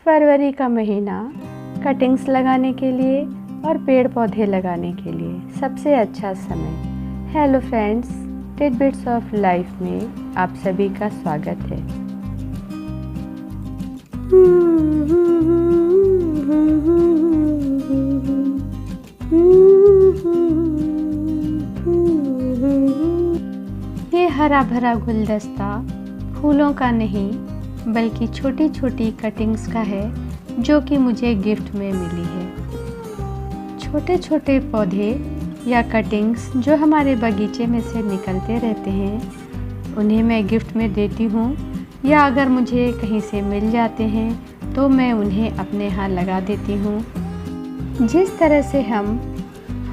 फरवरी का महीना कटिंग्स लगाने के लिए और पेड़ पौधे लगाने के लिए सबसे अच्छा समय। Hello friends, titbits of life में आप सभी का स्वागत है। ये हरा भरा गुलदस्ता फूलों का नहीं बल्कि छोटी छोटी कटिंग्स का है जो कि मुझे गिफ्ट में मिली है। छोटे छोटे पौधे या कटिंग्स जो हमारे बगीचे में से निकलते रहते हैं उन्हें मैं गिफ्ट में देती हूँ, या अगर मुझे कहीं से मिल जाते हैं तो मैं उन्हें अपने यहाँ लगा देती हूँ। जिस तरह से हम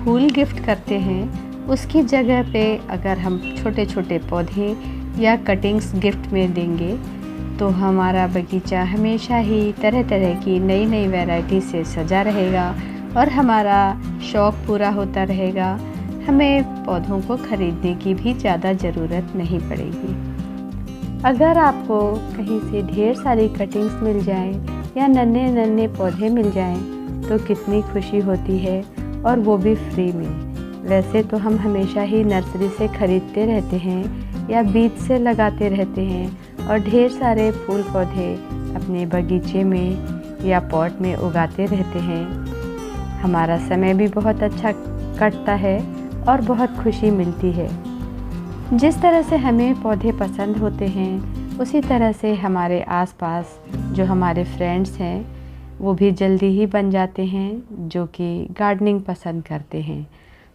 फूल गिफ्ट करते हैं उसकी जगह पे अगर हम छोटे छोटे पौधे या कटिंग्स गिफ्ट में देंगे तो हमारा बगीचा हमेशा ही तरह तरह की नई नई वैरायटी से सजा रहेगा और हमारा शौक़ पूरा होता रहेगा। हमें पौधों को ख़रीदने की भी ज़्यादा ज़रूरत नहीं पड़ेगी। अगर आपको कहीं से ढेर सारी कटिंग्स मिल जाएं या नन्हे नन्हे पौधे मिल जाएं तो कितनी खुशी होती है, और वो भी फ्री में। वैसे तो हम हमेशा ही नर्सरी से ख़रीदते रहते हैं या बीज से लगाते रहते हैं और ढेर सारे फूल पौधे अपने बगीचे में या पॉट में उगाते रहते हैं। हमारा समय भी बहुत अच्छा कटता है और बहुत खुशी मिलती है। जिस तरह से हमें पौधे पसंद होते हैं उसी तरह से हमारे आसपास जो हमारे फ्रेंड्स हैं वो भी जल्दी ही बन जाते हैं जो कि गार्डनिंग पसंद करते हैं।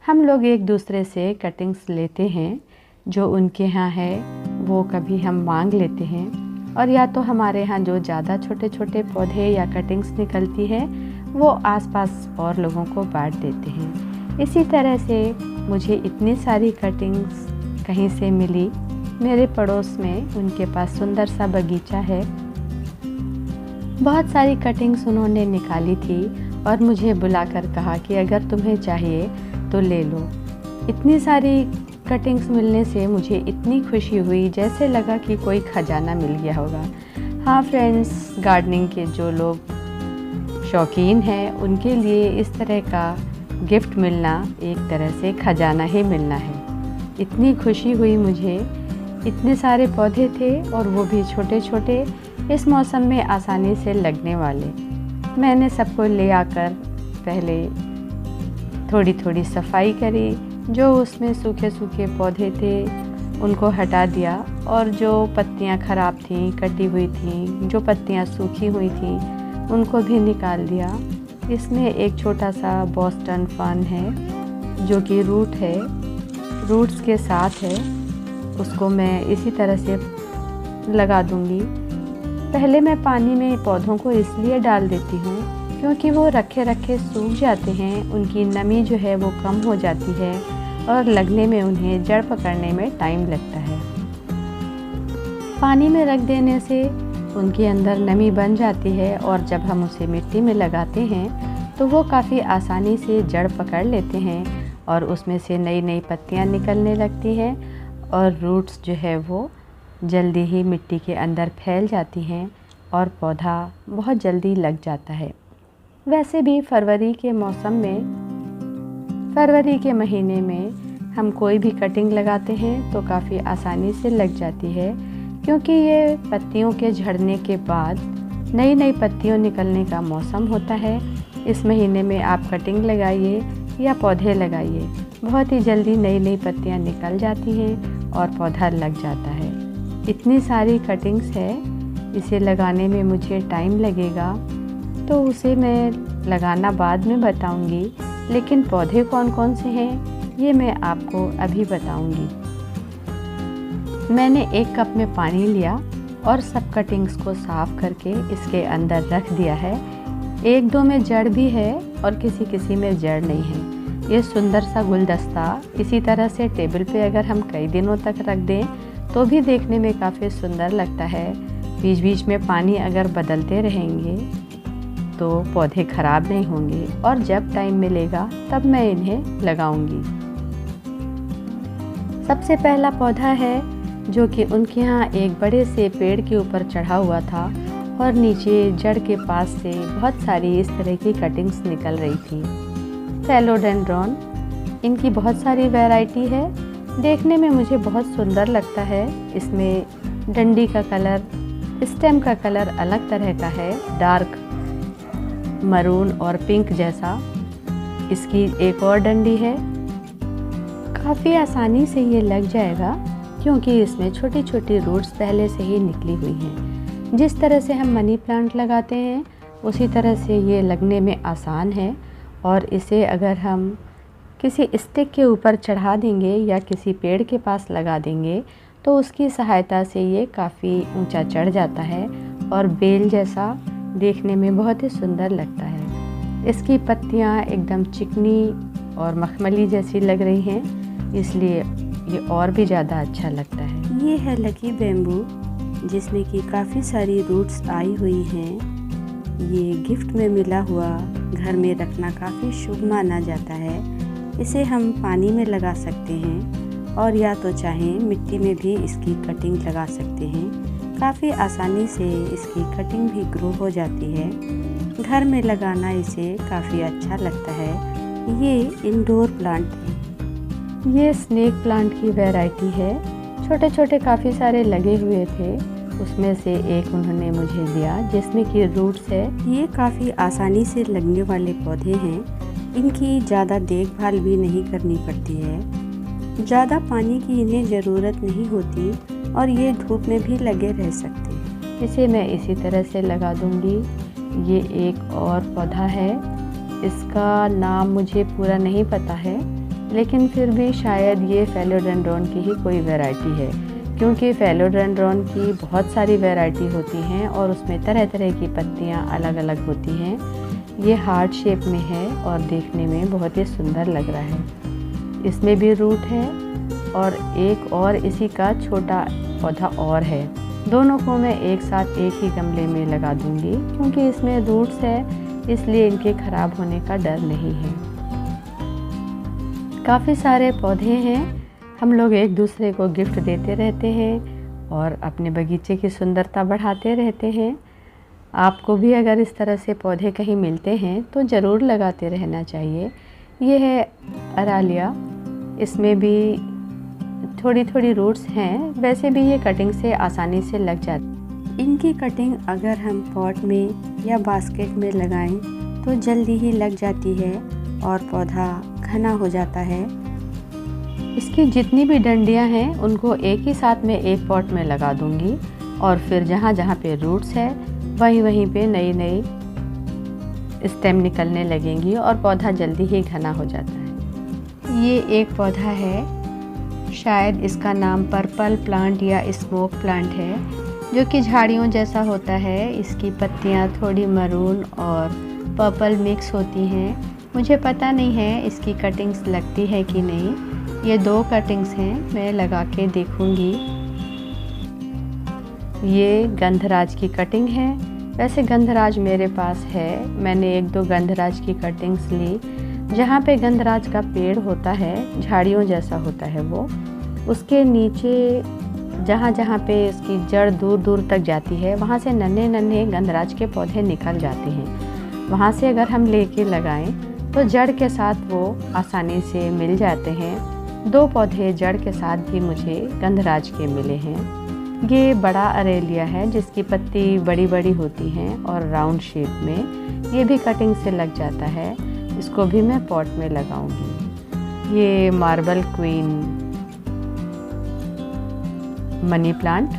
हम लोग एक दूसरे से कटिंग्स लेते हैं, जो उनके यहाँ है वो कभी हम मांग लेते हैं, और या तो हमारे यहाँ जो ज़्यादा छोटे छोटे पौधे या कटिंग्स निकलती है वो आसपास और लोगों को बांट देते हैं। इसी तरह से मुझे इतनी सारी कटिंग्स कहीं से मिली। मेरे पड़ोस में उनके पास सुंदर सा बगीचा है, बहुत सारी कटिंग्स उन्होंने निकाली थी और मुझे बुलाकर कहा कि अगर तुम्हें चाहिए तो ले लो। इतनी सारी कटिंग्स मिलने से मुझे इतनी खुशी हुई जैसे लगा कि कोई खजाना मिल गया होगा। हाँ फ्रेंड्स, गार्डनिंग के जो लोग शौकीन हैं उनके लिए इस तरह का गिफ्ट मिलना एक तरह से खजाना ही मिलना है। इतनी खुशी हुई मुझे। इतने सारे पौधे थे और वो भी छोटे छोटे, इस मौसम में आसानी से लगने वाले। मैंने सबको ले आकर पहले थोड़ी थोड़ी सफाई करी, जो उसमें सूखे सूखे पौधे थे उनको हटा दिया, और जो पत्तियां ख़राब थीं, कटी हुई थीं, जो पत्तियां सूखी हुई थीं उनको भी निकाल दिया। इसमें एक छोटा सा बॉस्टन फर्न है जो कि रूट्स के साथ है, उसको मैं इसी तरह से लगा दूंगी। पहले मैं पानी में पौधों को इसलिए डाल देती हूँ क्योंकि वो रखे रखे सूख जाते हैं, उनकी नमी जो है वो कम हो जाती है और लगने में उन्हें जड़ पकड़ने में टाइम लगता है। पानी में रख देने से उनके अंदर नमी बन जाती है और जब हम उसे मिट्टी में लगाते हैं तो वो काफ़ी आसानी से जड़ पकड़ लेते हैं और उसमें से नई नई पत्तियां निकलने लगती हैं और रूट्स जो है वो जल्दी ही मिट्टी के अंदर फैल जाती हैं और पौधा बहुत जल्दी लग जाता है। वैसे भी फरवरी के महीने में हम कोई भी कटिंग लगाते हैं तो काफ़ी आसानी से लग जाती है, क्योंकि ये पत्तियों के झड़ने के बाद नई नई पत्तियों निकलने का मौसम होता है। इस महीने में आप कटिंग लगाइए या पौधे लगाइए, बहुत ही जल्दी नई नई पत्तियां निकल जाती हैं और पौधा लग जाता है। इतनी सारी कटिंग्स है, इसे लगाने में मुझे टाइम लगेगा तो उसे मैं लगाना बाद में बताऊंगी, लेकिन पौधे कौन कौन से हैं ये मैं आपको अभी बताऊंगी। मैंने एक कप में पानी लिया और सब कटिंग्स को साफ़ करके इसके अंदर रख दिया है। एक दो में जड़ भी है और किसी किसी में जड़ नहीं है। ये सुंदर सा गुलदस्ता इसी तरह से टेबल पे अगर हम कई दिनों तक रख दें तो भी देखने में काफ़ी सुंदर लगता है। बीच बीच में पानी अगर बदलते रहेंगे तो पौधे ख़राब नहीं होंगे और जब टाइम मिलेगा तब मैं इन्हें लगाऊंगी। सबसे पहला पौधा है जो कि उनके यहाँ एक बड़े से पेड़ के ऊपर चढ़ा हुआ था और नीचे जड़ के पास से बहुत सारी इस तरह की कटिंग्स निकल रही थी। फेलोडेंड्रॉन, इनकी बहुत सारी वैरायटी है। देखने में मुझे बहुत सुंदर लगता है। इसमें डंडी का कलर, स्टेम का कलर अलग तरह का है, डार्क मरून और पिंक जैसा। इसकी एक और डंडी है। काफ़ी आसानी से ये लग जाएगा क्योंकि इसमें छोटी छोटी रूट्स पहले से ही निकली हुई हैं। जिस तरह से हम मनी प्लांट लगाते हैं उसी तरह से ये लगने में आसान है। और इसे अगर हम किसी स्टिक के ऊपर चढ़ा देंगे या किसी पेड़ के पास लगा देंगे तो उसकी सहायता से ये काफ़ी ऊंचा चढ़ जाता है और बेल जैसा देखने में बहुत ही सुंदर लगता है। इसकी पत्तियां एकदम चिकनी और मखमली जैसी लग रही हैं, इसलिए ये और भी ज़्यादा अच्छा लगता है। ये है लकी बैम्बू, जिसमें कि काफ़ी सारी रूट्स आई हुई हैं। ये गिफ्ट में मिला हुआ घर में रखना काफ़ी शुभ माना जाता है। इसे हम पानी में लगा सकते हैं और या तो चाहें मिट्टी में भी इसकी कटिंग लगा सकते हैं। काफ़ी आसानी से इसकी कटिंग भी ग्रो हो जाती है। घर में लगाना इसे काफ़ी अच्छा लगता है। ये इंडोर प्लांट है। ये स्नेक प्लांट की वैरायटी है। छोटे छोटे काफ़ी सारे लगे हुए थे, उसमें से एक उन्होंने मुझे दिया जिसमें कि रूट्स है। ये काफ़ी आसानी से लगने वाले पौधे हैं। इनकी ज़्यादा देखभाल भी नहीं करनी पड़ती है। ज़्यादा पानी की इन्हें ज़रूरत नहीं होती और ये धूप में भी लगे रह सकते हैं। इसे मैं इसी तरह से लगा दूंगी। ये एक और पौधा है, इसका नाम मुझे पूरा नहीं पता है, लेकिन फिर भी शायद ये फेलोडेंड्रॉन की ही कोई वैरायटी है, क्योंकि फेलोडेंड्रॉन की बहुत सारी वैरायटी होती हैं और उसमें तरह तरह की पत्तियां अलग अलग होती हैं। ये हार्ट शेप में है और देखने में बहुत ही सुंदर लग रहा है। इसमें भी रूट है और एक और इसी का छोटा पौधा और है। दोनों को मैं एक साथ एक ही गमले में लगा दूंगी, क्योंकि इसमें रूट्स है इसलिए इनके ख़राब होने का डर नहीं है। काफ़ी सारे पौधे हैं। हम लोग एक दूसरे को गिफ्ट देते रहते हैं और अपने बगीचे की सुंदरता बढ़ाते रहते हैं। आपको भी अगर इस तरह से पौधे कहीं मिलते हैं तो ज़रूर लगाते रहना चाहिए। ये है अरालिया, इसमें भी थोड़ी थोड़ी रूट्स हैं, वैसे भी ये कटिंग से आसानी से लग जाती। इनकी कटिंग अगर हम पॉट में या बास्केट में लगाएं तो जल्दी ही लग जाती है और पौधा घना हो जाता है। इसकी जितनी भी डंडियां हैं उनको एक ही साथ में एक पॉट में लगा दूंगी और फिर जहाँ जहाँ पे रूट्स है वहीं पे नई नई स्टेम निकलने लगेंगी और पौधा जल्दी ही घना हो जाता है। ये एक पौधा है, शायद इसका नाम पर्पल प्लांट या स्मोक प्लांट है, जो कि झाड़ियों जैसा होता है। इसकी पत्तियाँ थोड़ी मरून और पर्पल मिक्स होती हैं। मुझे पता नहीं है इसकी कटिंग्स लगती है कि नहीं। ये 2 कटिंग्स हैं, मैं लगा के देखूँगी। ये गंधराज की कटिंग है। वैसे गंधराज मेरे पास है, मैंने 1-2 गंधराज की कटिंग्स ली। जहाँ पे गंधराज का पेड़ होता है, झाड़ियों जैसा होता है वो, उसके नीचे जहाँ जहाँ पे इसकी जड़ दूर दूर तक जाती है वहाँ से नन्हे नन्हे गंधराज के पौधे निकल जाते हैं। वहाँ से अगर हम लेके लगाएं तो जड़ के साथ वो आसानी से मिल जाते हैं। 2 पौधे जड़ के साथ भी मुझे गंधराज के मिले हैं। ये बड़ा अरेलिया है जिसकी पत्ती बड़ी बड़ी होती हैं और राउंड शेप में। ये भी कटिंग से लग जाता है, इसको भी मैं पॉट में लगाऊंगी। ये मार्बल क्वीन मनी प्लांट,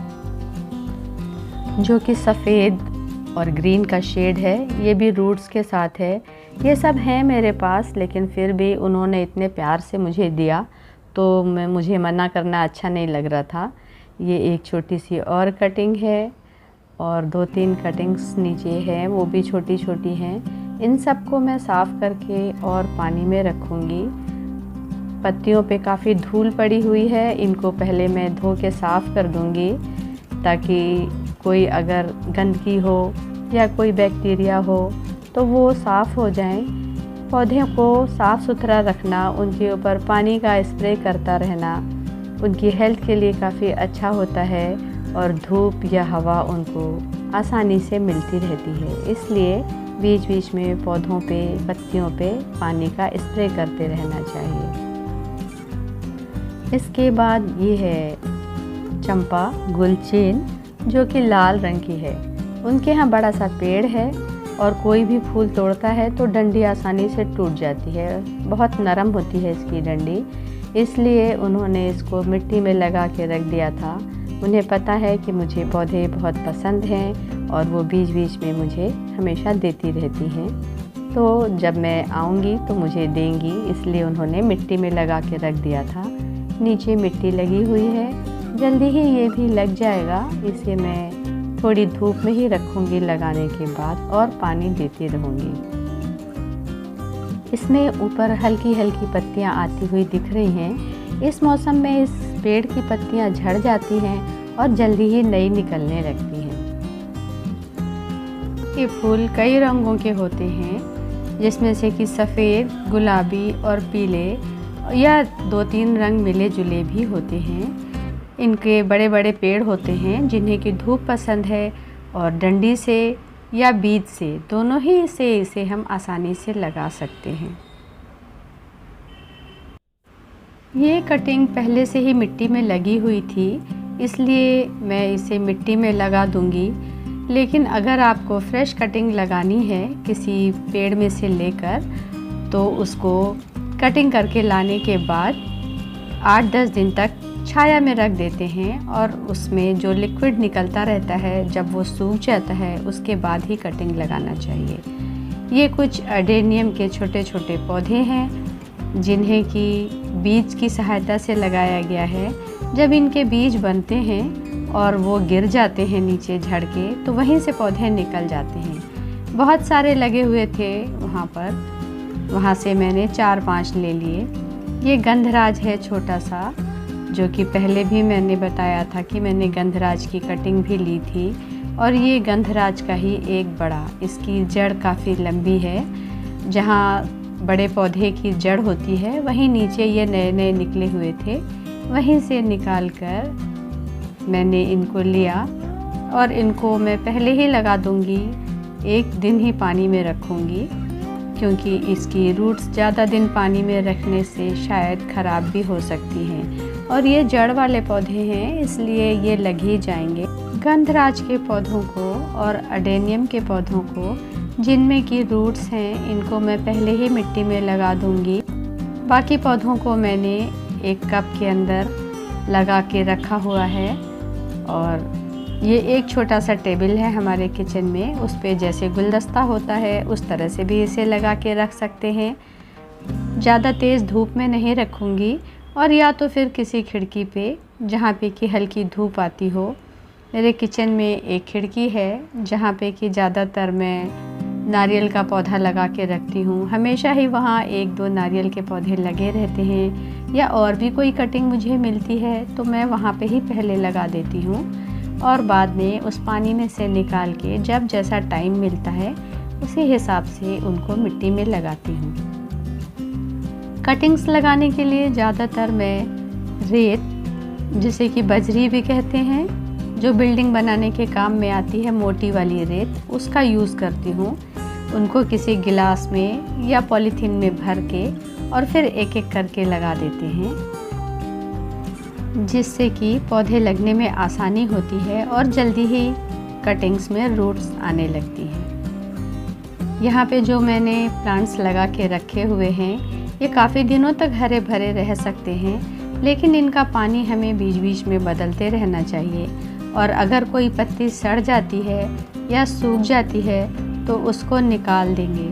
जो कि सफ़ेद और ग्रीन का शेड है, ये भी रूट्स के साथ है। ये सब हैं मेरे पास, लेकिन फिर भी उन्होंने इतने प्यार से मुझे दिया तो मुझे मना करना अच्छा नहीं लग रहा था। ये एक छोटी सी और कटिंग है और 2-3 कटिंग्स नीचे हैं, वो भी छोटी छोटी हैं। इन सबको मैं साफ़ करके और पानी में रखूँगी। पत्तियों पे काफ़ी धूल पड़ी हुई है, इनको पहले मैं धो के साफ़ कर दूँगी ताकि कोई अगर गंदगी हो या कोई बैक्टीरिया हो तो वो साफ़ हो जाए। पौधों को साफ़ सुथरा रखना, उनके ऊपर पानी का स्प्रे करता रहना उनकी हेल्थ के लिए काफ़ी अच्छा होता है और धूप या हवा उनको आसानी से मिलती रहती है, इसलिए बीच बीच में पौधों पे, पत्तियों पे पानी का स्प्रे करते रहना चाहिए। इसके बाद ये है चंपा गुलचीन, जो कि लाल रंग की है। उनके यहाँ बड़ा सा पेड़ है और कोई भी फूल तोड़ता है तो डंडी आसानी से टूट जाती है। बहुत नरम होती है इसकी डंडी, इसलिए उन्होंने इसको मिट्टी में लगा के रख दिया था। उन्हें पता है कि मुझे पौधे बहुत पसंद हैं और वो बीच बीच में मुझे हमेशा देती रहती हैं, तो जब मैं आऊँगी तो मुझे देंगी, इसलिए उन्होंने मिट्टी में लगा के रख दिया था। नीचे मिट्टी लगी हुई है, जल्दी ही ये भी लग जाएगा। इसे मैं थोड़ी धूप में ही रखूँगी लगाने के बाद और पानी देती रहूँगी। इसमें ऊपर हल्की हल्की पत्तियाँ आती हुई दिख रही हैं। इस मौसम में इस पेड़ की पत्तियाँ झड़ जाती हैं और जल्दी ही नई निकलने लगती हैं। ये फूल कई रंगों के होते हैं, जिसमें से कि सफ़ेद, गुलाबी और पीले या 2-3 रंग मिले जुले भी होते हैं। इनके बड़े बड़े पेड़ होते हैं जिन्हें कि धूप पसंद है और डंडी से या बीज से, दोनों ही से इसे हम आसानी से लगा सकते हैं। ये कटिंग पहले से ही मिट्टी में लगी हुई थी, इसलिए मैं इसे मिट्टी में लगा दूंगी। लेकिन अगर आपको फ्रेश कटिंग लगानी है किसी पेड़ में से लेकर, तो उसको कटिंग करके लाने के बाद 8-10 दिन तक छाया में रख देते हैं और उसमें जो लिक्विड निकलता रहता है, जब वो सूख जाता है उसके बाद ही कटिंग लगाना चाहिए। ये कुछ अडेनियम के छोटे छोटे पौधे हैं जिन्हें कि बीज की सहायता से लगाया गया है। जब इनके बीज बनते हैं और वो गिर जाते हैं नीचे झड़ के, तो वहीं से पौधे निकल जाते हैं। बहुत सारे लगे हुए थे वहाँ से मैंने 4-5 ले लिए। ये गंधराज है छोटा सा, जो कि पहले भी मैंने बताया था कि मैंने गंधराज की कटिंग भी ली थी। और ये गंधराज का ही एक बड़ा, इसकी जड़ काफ़ी लंबी है। जहाँ बड़े पौधे की जड़ होती है, वहीं नीचे ये नए नए निकले हुए थे, वहीं से निकाल कर मैंने इनको लिया और इनको मैं पहले ही लगा दूँगी। 1 दिन ही पानी में रखूँगी, क्योंकि इसकी रूट्स ज़्यादा दिन पानी में रखने से शायद ख़राब भी हो सकती हैं। और ये जड़ वाले पौधे हैं, इसलिए ये लग ही जाएंगे। गंधराज के पौधों को और अडेनियम के पौधों को, जिनमें की रूट्स हैं, इनको मैं पहले ही मिट्टी में लगा दूंगी। बाकी पौधों को मैंने एक कप के अंदर लगा के रखा हुआ है। और ये एक छोटा सा टेबल है हमारे किचन में, उस पे जैसे गुलदस्ता होता है उस तरह से भी इसे लगा के रख सकते हैं। ज़्यादा तेज़ धूप में नहीं रखूँगी, और या तो फिर किसी खिड़की पे जहाँ पे कि हल्की धूप आती हो। मेरे किचन में एक खिड़की है जहाँ पे कि ज़्यादातर मैं नारियल का पौधा लगा के रखती हूँ। हमेशा ही वहाँ 1-2 नारियल के पौधे लगे रहते हैं, या और भी कोई कटिंग मुझे मिलती है तो मैं वहाँ पे ही पहले लगा देती हूँ और बाद में उस पानी में से निकाल के जब जैसा टाइम मिलता है उसी हिसाब से उनको मिट्टी में लगाती हूँ। कटिंग्स लगाने के लिए ज़्यादातर मैं रेत, जिसे कि बजरी भी कहते हैं, जो बिल्डिंग बनाने के काम में आती है, मोटी वाली रेत, उसका यूज़ करती हूँ। उनको किसी गिलास में या पॉलीथीन में भर के और फिर एक एक करके लगा देते हैं, जिससे कि पौधे लगने में आसानी होती है और जल्दी ही कटिंग्स में रूट्स आने लगती हैं। यहाँ पे जो मैंने प्लांट्स लगा के रखे हुए हैं, ये काफ़ी दिनों तक हरे भरे रह सकते हैं, लेकिन इनका पानी हमें बीच बीच में बदलते रहना चाहिए। और अगर कोई पत्ती सड़ जाती है या सूख जाती है तो उसको निकाल देंगे।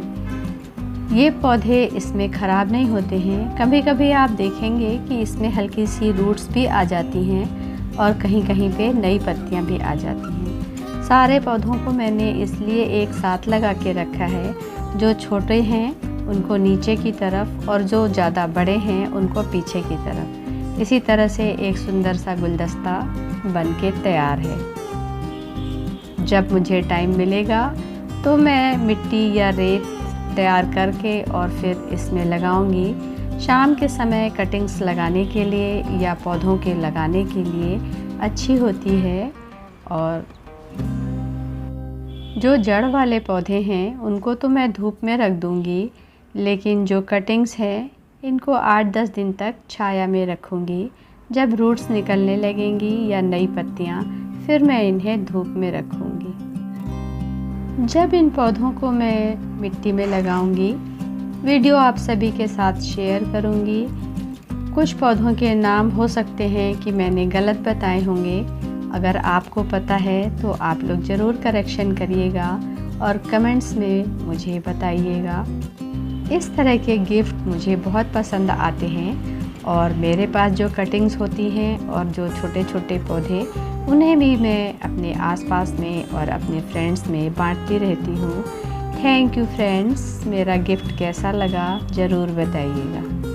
ये पौधे इसमें ख़राब नहीं होते हैं। कभी कभी आप देखेंगे कि इसमें हल्की सी रूट्स भी आ जाती हैं और कहीं कहीं पे नई पत्तियां भी आ जाती हैं। सारे पौधों को मैंने इसलिए एक साथ लगा के रखा है, जो छोटे हैं उनको नीचे की तरफ और जो ज़्यादा बड़े हैं उनको पीछे की तरफ। इसी तरह से एक सुंदर सा गुलदस्ता बन के तैयार है। जब मुझे टाइम मिलेगा तो मैं मिट्टी या रेत तैयार करके और फिर इसमें लगाऊंगी। शाम के समय कटिंग्स लगाने के लिए या पौधों के लगाने के लिए अच्छी होती है और जो जड़ वाले पौधे हैं उनको तो मैं धूप में रख दूँगी, लेकिन जो कटिंग्स हैं इनको 8-10 दिन तक छाया में रखूँगी। जब रूट्स निकलने लगेंगी या नई पत्तियाँ, फिर मैं इन्हें धूप में रखूँगी। जब इन पौधों को मैं मिट्टी में लगाऊँगी, वीडियो आप सभी के साथ शेयर करूँगी। कुछ पौधों के नाम हो सकते हैं कि मैंने गलत बताए होंगे। अगर आपको पता है तो आप लोग ज़रूर करेक्शन करिएगा और कमेंट्स में मुझे बताइएगा। इस तरह के गिफ्ट मुझे बहुत पसंद आते हैं और मेरे पास जो कटिंग्स होती हैं और जो छोटे छोटे पौधे, उन्हें भी मैं अपने आसपास में और अपने फ्रेंड्स में बांटती रहती हूँ। थैंक यू फ्रेंड्स, मेरा गिफ्ट कैसा लगा ज़रूर बताइएगा।